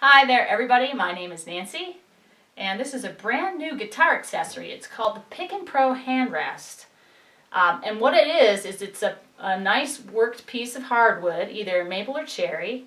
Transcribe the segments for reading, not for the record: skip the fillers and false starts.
Hi there everybody, my name is Nancy and this is a brand new guitar accessory. It's called the PickNPro hand rest. And what it is it's a nice worked piece of hardwood, either maple or cherry,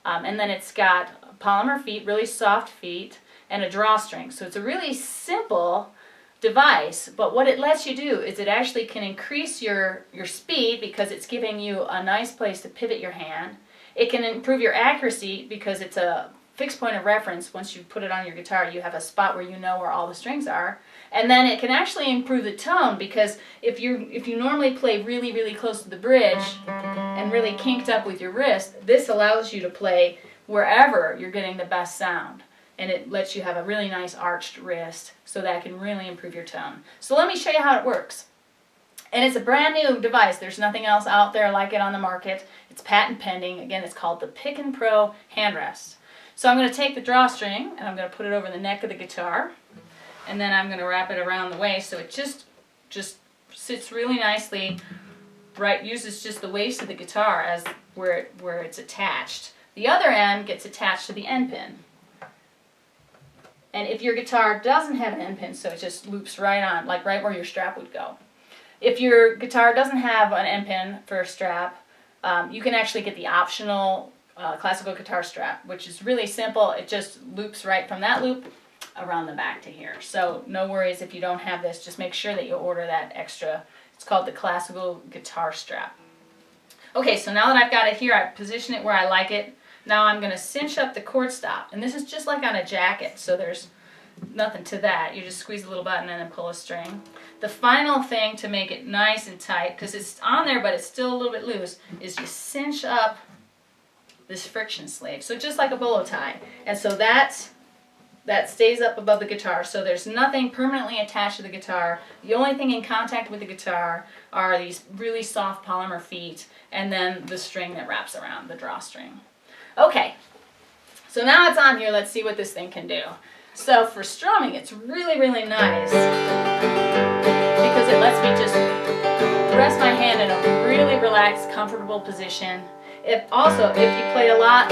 and then it's got polymer feet, really soft feet, and a drawstring. So it's a really simple device, but what it lets you do is it actually can increase your speed because it's giving you a nice place to pivot your hand. It can improve your accuracy because it's a fixed point of reference. Once you put it on your guitar, you have a spot where you know where all the strings are. And then it can actually improve the tone because if you normally play really close to the bridge and really kinked up with your wrist, this allows you to play wherever you're getting the best sound. And it lets you have a really nice arched wrist, so that can really improve your tone. So let me show you how it works. And it's a brand new device. There's nothing else out there like it on the market. It's patent pending. Again, it's called the PickNPro hand rest. So I'm going to take the drawstring and I'm going to put it over the neck of the guitar, and then I'm going to wrap it around the waist so it just sits really nicely. Right, uses just the waist of the guitar as where it's attached. The other end gets attached to the end pin. And if your guitar doesn't have an end pin, so it just loops right on, like right where your strap would go. If your guitar doesn't have an end pin for a strap, you can actually get the optional classical guitar strap, which is really simple. It just loops right from that loop around the back to here. So no worries if you don't have this. Just make sure that you order that extra. It's called the classical guitar strap. Okay, so now that I've got it here, I position it where I like it. Now I'm going to cinch up the cord stop, and this is just like on a jacket, so there's nothing to that. You just squeeze a little button and then pull a string. The final thing to make it nice and tight, because it's on there but it's still a little bit loose, is you cinch up this friction sleeve, so just like a bolo tie. And so that stays up above the guitar, so there's nothing permanently attached to the guitar. The only thing in contact with the guitar are these really soft polymer feet and then the string that wraps around, the drawstring. Okay, so now it's on here. Let's see what this thing can do. So for strumming, it's really nice because it lets me just rest my hand in a really relaxed, comfortable position. If you play a lot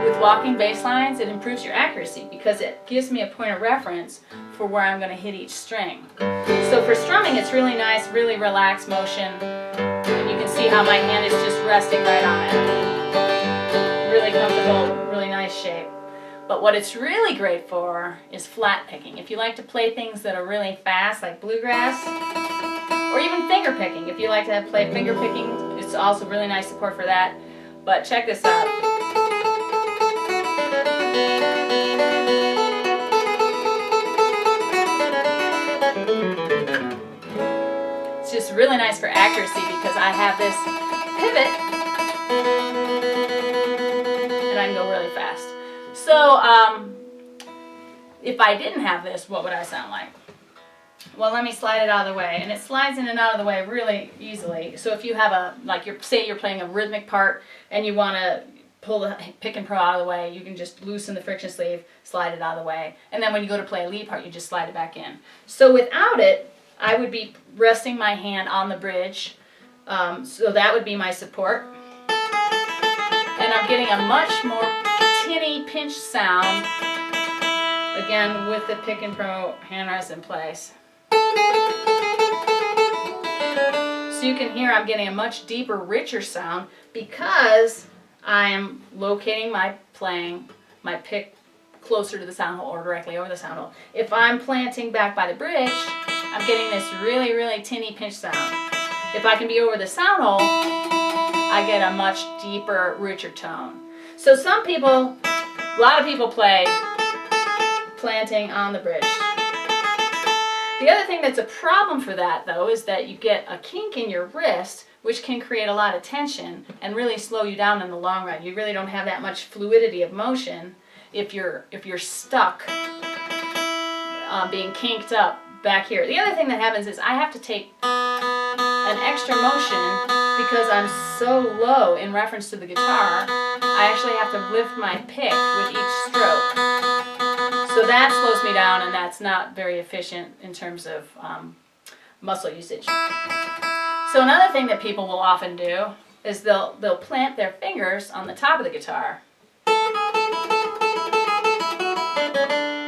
with walking bass lines, it improves your accuracy because it gives me a point of reference for where I'm going to hit each string. So for strumming, it's really nice, really relaxed motion. And you can see how my hand is just resting right on it. Really comfortable, really nice shape. But what it's really great for is flat picking. If you like to play things that are really fast, like bluegrass, or even finger picking. If you like to play finger picking, it's also really nice support for that. But check this out. It's just really nice for accuracy because I have this pivot and I can go really fast. So if I didn't have this, what would I sound like? Well, let me slide it out of the way, and it slides in and out of the way really easily. So if you have say you're playing a rhythmic part and you want to pull the PickNPro out of the way, you can just loosen the friction sleeve, slide it out of the way, and then when you go to play a lead part, you just slide it back in. So without it, I would be resting my hand on the bridge, so that would be my support, and I'm getting a much more tinny pinch sound, again with the PickNPro hand rest in place. So you can hear I'm getting a much deeper, richer sound because I'm locating my pick closer to the sound hole or directly over the sound hole. If I'm planting back by the bridge, I'm getting this really tinny pinch sound. If I can be over the sound hole, I get a much deeper, richer tone. So a lot of people play planting on the bridge. The other thing that's a problem for that, though, is that you get a kink in your wrist, which can create a lot of tension and really slow you down in the long run. You really don't have that much fluidity of motion if you're stuck being kinked up back here. The other thing that happens is I have to take an extra motion because I'm so low in reference to the guitar. I actually have to lift my pick with each stroke. So that slows me down, and that's not very efficient in terms of muscle usage. So another thing that people will often do is they'll plant their fingers on the top of the guitar.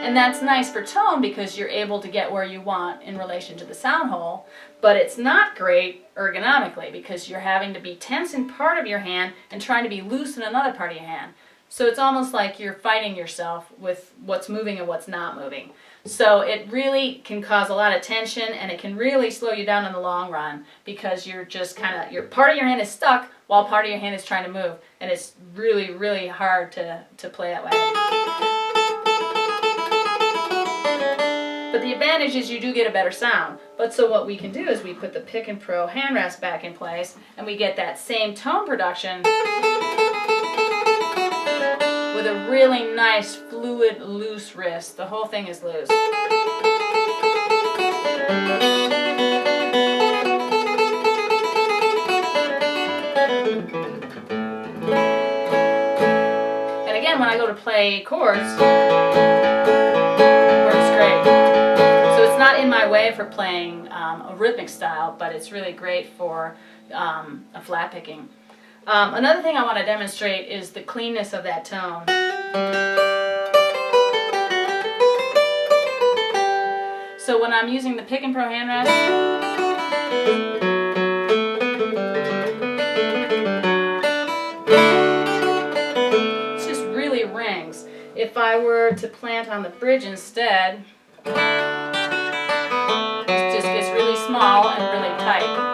And that's nice for tone because you're able to get where you want in relation to the sound hole, but it's not great ergonomically because you're having to be tense in part of your hand and trying to be loose in another part of your hand. So it's almost like you're fighting yourself with what's moving and what's not moving. So it really can cause a lot of tension, and it can really slow you down in the long run because you're just part of your hand is stuck while part of your hand is trying to move, and it's really, really hard to play that way. But the advantage is you do get a better sound. But so what we can do is we put the PickNPro hand rest back in place, and we get that same tone production with a really nice, fluid, loose wrist. The whole thing is loose. And again, when I go to play chords, it works great. So it's not in my way for playing a rhythmic style, but it's really great for a flat picking. Another thing I want to demonstrate is the cleanness of that tone. So when I'm using the PickNPro hand rest, it just really rings. If I were to plant on the bridge instead, it just gets really small and really tight.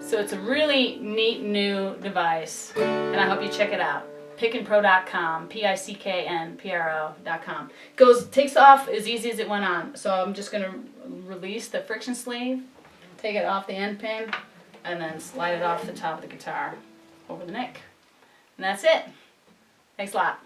So it's a really neat new device, and I hope you check it out. PickNPro.com, PickNPro.com. Takes off as easy as it went on. So I'm just going to release the friction sleeve, take it off the end pin, and then slide it off the top of the guitar over the neck. And that's it. Thanks a lot.